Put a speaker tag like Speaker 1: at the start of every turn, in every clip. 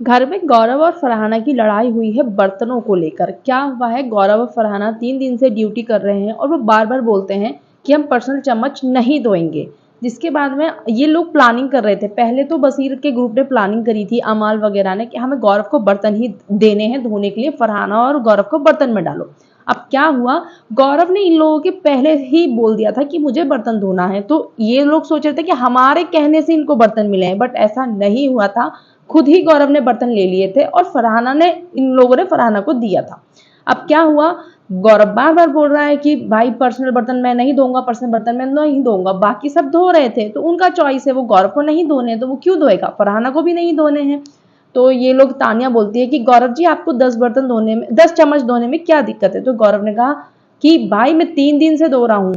Speaker 1: घर में गौरव और फरहाना की लड़ाई हुई है बर्तनों को लेकर। क्या हुआ है, गौरव और फरहाना 3 दिन से ड्यूटी कर रहे हैं और वो बार बार बोलते हैं कि हम पर्सनल चम्मच नहीं धोएंगे। जिसके बाद में ये लोग प्लानिंग कर रहे थे। पहले तो बसीर के ग्रुप ने प्लानिंग करी थी, अमाल वगैरह ने, कि हमें गौरव को बर्तन ही देने हैं धोने के लिए, फरहाना और गौरव को बर्तन में डालो। अब क्या हुआ, गौरव ने इन लोगों के पहले ही बोल दिया था कि मुझे बर्तन धोना है, तो ये लोग सोच रहे थे कि हमारे कहने से इनको बर्तन मिले हैं, बट ऐसा नहीं हुआ था। खुद ही गौरव ने बर्तन ले लिए थे और फरहाना ने, इन लोगों ने फरहाना को दिया था। अब क्या हुआ, गौरव बार बार बोल रहा है कि भाई पर्सनल बर्तन मैं नहीं धोऊंगा, पर्सनल बर्तन मैं नहीं धोऊंगा। बाकी सब धो रहे थे तो उनका चॉइस है, वो गौरव को नहीं धोने तो वो क्यों धोएगा, फरहाना को भी नहीं धोने हैं। तो ये लोग, तानिया बोलती है कि गौरव जी आपको 10 बर्तन धोने में, 10 चम्मच धोने में क्या दिक्कत है। तो गौरव ने कहा कि भाई मैं 3 दिन से धो रहा हूँ,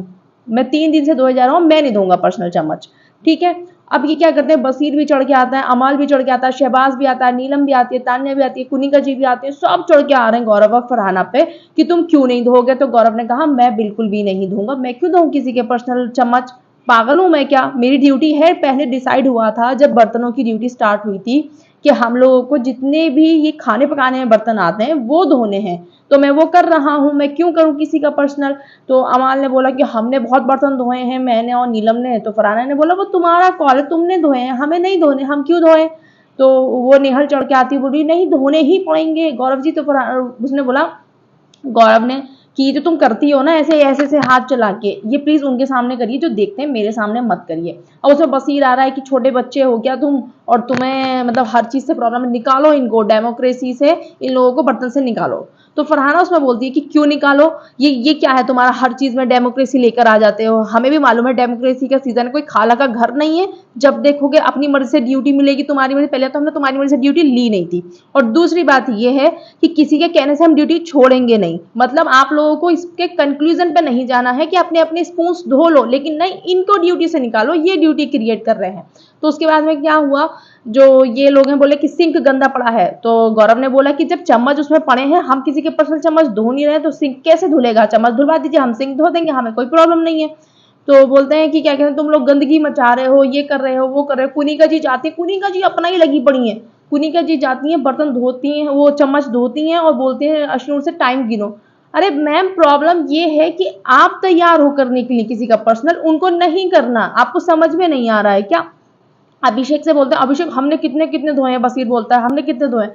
Speaker 1: मैं 3 दिन से धोए जा रहा हूँ, मैं नहीं धोऊंगा पर्सनल चम्मच। ठीक है। अब ये क्या करते हैं, बसीर भी चढ़ के आता है, अमाल भी चढ़ के आता है, शहबाज भी आता है, नीलम भी आती है, तान्या भी आती है, कुनिका जी भी आते हैं, सब चढ़ के आ रहे हैं गौरव और फरहाना पे कि तुम क्यों नहीं धोगे। तो गौरव ने कहा मैं बिल्कुल भी नहीं धोऊंगा, मैं क्यों धोऊं किसी के पर्सनल चम्मच, पागल हूं मैं क्या, मेरी ड्यूटी है। पहले डिसाइड हुआ था जब बर्तनों की ड्यूटी स्टार्ट हुई थी कि हम लोगों को जितने भी ये खाने पकाने में बर्तन आते हैं वो धोने हैं, तो मैं वो कर रहा हूं, मैं क्यों करूं किसी का पर्सनल। तो अमाल ने बोला कि हमने बहुत बर्तन धोए हैं, मैंने और नीलम ने। तो फरहाना ने बोला वो तुम्हारा कॉल है, तुमने धोए हैं, हमें नहीं धोने, हम क्यों धोए। तो वो निहल चढ़ के आती, बोली नहीं धोने ही पड़ेंगे गौरव जी। तो उसने बोला, गौरव ने, कि जो तुम करती हो ना ऐसे ऐसे से हाथ चला के, ये प्लीज उनके सामने करिए जो देखते हैं, मेरे सामने मत करिए। और उसमें बसीर आ रहा है कि छोटे बच्चे हो क्या तुम, और तुम्हें मतलब हर चीज से प्रॉब्लम है, निकालो इनको डेमोक्रेसी से, इन लोगों को बर्तन से निकालो। तो फरहाना उसमें बोलती है कि क्यों निकालो, ये क्या है तुम्हारा, हर चीज में डेमोक्रेसी लेकर आ जाते हो, हमें भी मालूम है डेमोक्रेसी का सीजन है, कोई खाला का घर नहीं है, जब देखोगे अपनी मर्जी से ड्यूटी मिलेगी, तुम्हारी मर्जी। पहले तो हमने तुम्हारी मर्जी से ड्यूटी ली नहीं थी। और दूसरी बात यह है कि किसी के कहने से हम ड्यूटी छोड़ेंगे नहीं, मतलब आप लोगों को इसके कंक्लूजन पे नहीं जाना है कि अपने अपने स्पून धो लो, लेकिन नहीं, इनको ड्यूटी से निकालो, ये ड्यूटी क्रिएट कर रहे हैं। तो उसके बाद में क्या हुआ, जो ये लोग हैं बोले कि सिंक गंदा पड़ा है। तो गौरव ने बोला कि जब चम्मच उसमें पड़े हैं, हम किसी के पर्सनल चम्मच धो नहीं रहे तो सिंक कैसे धुलेगा, चम्मच धुलवा दीजिए, हम सिंक धो देंगे, हमें कोई प्रॉब्लम नहीं है। तो बोलते हैं कि क्या कहते हैं, तुम लोग गंदगी मचा रहे हो, ये कर रहे हो, वो कर रहे हो। कुनिका जी जाती है, कुनिका जी अपना ही लगी पड़ी है, कुनिका जी जाती हैं, बर्तन धोती हैं, वो चम्मच धोती हैं और बोलते हैं अशनूर से टाइम गिनो। अरे मैम, प्रॉब्लम ये है कि आप तैयार हो करने के लिए किसी का पर्सनल, उनको नहीं करना, आपको समझ में नहीं आ रहा है क्या। अभिषेक से बोलते हैं, अभिषेक हमने कितने कितने धोए हैं, बसीर बोलता है हमने कितने धोए।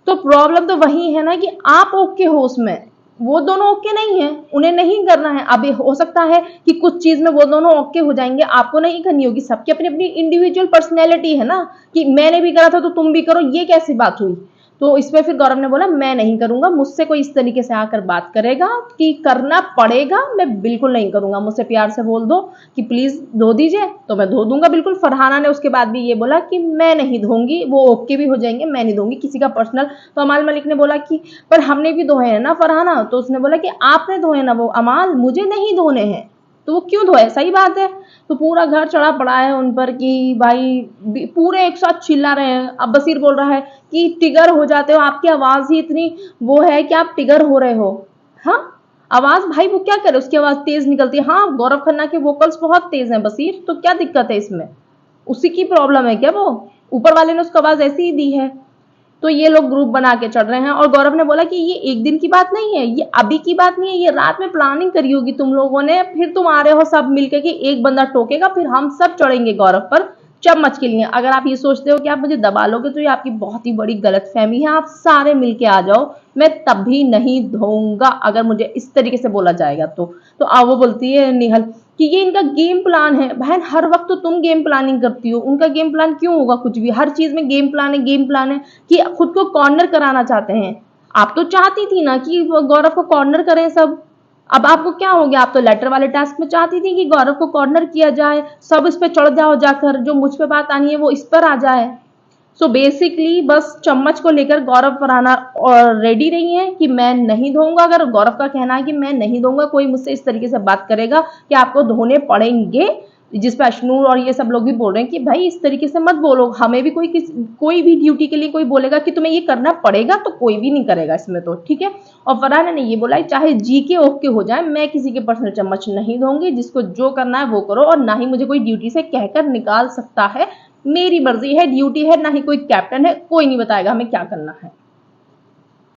Speaker 1: तो प्रॉब्लम तो वही है ना कि आप ओके हो उसमें, वो दोनों ओके नहीं है, उन्हें नहीं करना है। अभी हो सकता है कि कुछ चीज में वो दोनों ओके हो जाएंगे, आपको नहीं करनी होगी। सबकी अपनी अपनी इंडिविजुअल पर्सनैलिटी है ना, कि मैंने भी करा था तो तुम भी करो, ये कैसी बात हुई। तो इसमें फिर गौरव ने बोला मैं नहीं करूंगा, मुझसे कोई इस तरीके से आकर बात करेगा कि करना पड़ेगा, मैं बिल्कुल नहीं करूंगा। मुझसे प्यार से बोल दो कि प्लीज धो दीजिए तो मैं धो दूंगा बिल्कुल। फरहाना ने उसके बाद भी ये बोला कि मैं नहीं धोऊंगी, वो ओके भी हो जाएंगे, मैं नहीं धोऊंगी किसी का पर्सनल। तो अमाल मलिक ने बोला कि पर हमने भी धोए हैं ना फरहाना। तो उसने बोला कि आपने धोए ना वो अमाल, मुझे नहीं धोने हैं। तो वो क्यों धोए, सही बात है। तो पूरा घर चढ़ा पड़ा है उन पर कि भाई पूरे एक साथ चिल्ला रहे हैं। अब बसीर बोल रहा है कि टिगर हो जाते हो, आपकी आवाज ही इतनी वो है कि आप टिगर हो रहे हो। हाँ, आवाज भाई वो क्या करे, उसकी आवाज तेज निकलती है। हाँ, गौरव खन्ना के वोकल्स बहुत तेज हैं बसीर, तो क्या दिक्कत है इसमें, उसी की प्रॉब्लम है क्या, वो ऊपर वाले ने उसको आवाज ऐसी ही दी है। तो ये लोग ग्रुप बना के चढ़ रहे हैं और गौरव ने बोला कि ये एक दिन की बात नहीं है, ये अभी की बात नहीं है, ये रात में प्लानिंग करी होगी तुम लोगों ने, फिर तुम आ रहे हो सब मिलकर कि एक बंदा टोकेगा फिर हम सब चढ़ेंगे गौरव पर चम्मच के लिए। अगर आप ये सोचते हो कि आप मुझे दबा लोगे तो ये आपकी बहुत ही बड़ी गलत फहमी है, आप सारे मिलके आ जाओ, मैं तब भी नहीं धोऊंगा अगर मुझे इस तरीके से बोला जाएगा तो वो बोलती है निहल कि ये इनका गेम प्लान है। बहन, हर वक्त तो तुम गेम प्लानिंग करती हो, उनका गेम प्लान क्यों होगा, कुछ भी हर चीज में गेम प्लान है, गेम प्लान है, कि खुद को कॉर्नर कराना चाहते हैं। आप तो चाहती थी ना कि गौरव को कॉर्नर करें सब, अब आपको क्या हो गया, आप तो लेटर वाले टास्क में चाहती थी कि गौरव को कॉर्नर किया जाए, सब इस पे चढ़ जाओ जाकर, जो मुझ पे बात आनी है वो इस पर आ जाए। सो बेसिकली बस चम्मच को लेकर गौरव फरहाना और रेडी नहीं है कि मैं नहीं धोऊंगा। अगर गौरव का कहना है कि मैं नहीं धोऊंगा, कोई मुझसे इस तरीके से बात करेगा कि आपको धोने पड़ेंगे, जिस पे अशनूर और ये सब लोग भी बोल रहे हैं कि भाई इस तरीके से मत बोलो, हमें भी कोई भी ड्यूटी के लिए कोई बोलेगा कि तुम्हें ये करना पड़ेगा तो कोई भी नहीं करेगा इसमें, तो ठीक है। और फरहाना ने ये बोला चाहे जी के ओके हो जाए, मैं किसी के पर्सनल चम्मच नहीं धोऊंगी, जिसको जो करना है वो करो, और ना ही मुझे कोई ड्यूटी से कहकर निकाल सकता है मेरी मर्जी है, ड्यूटी है, ना ही कोई कैप्टन है, कोई नहीं बताएगा हमें क्या करना है।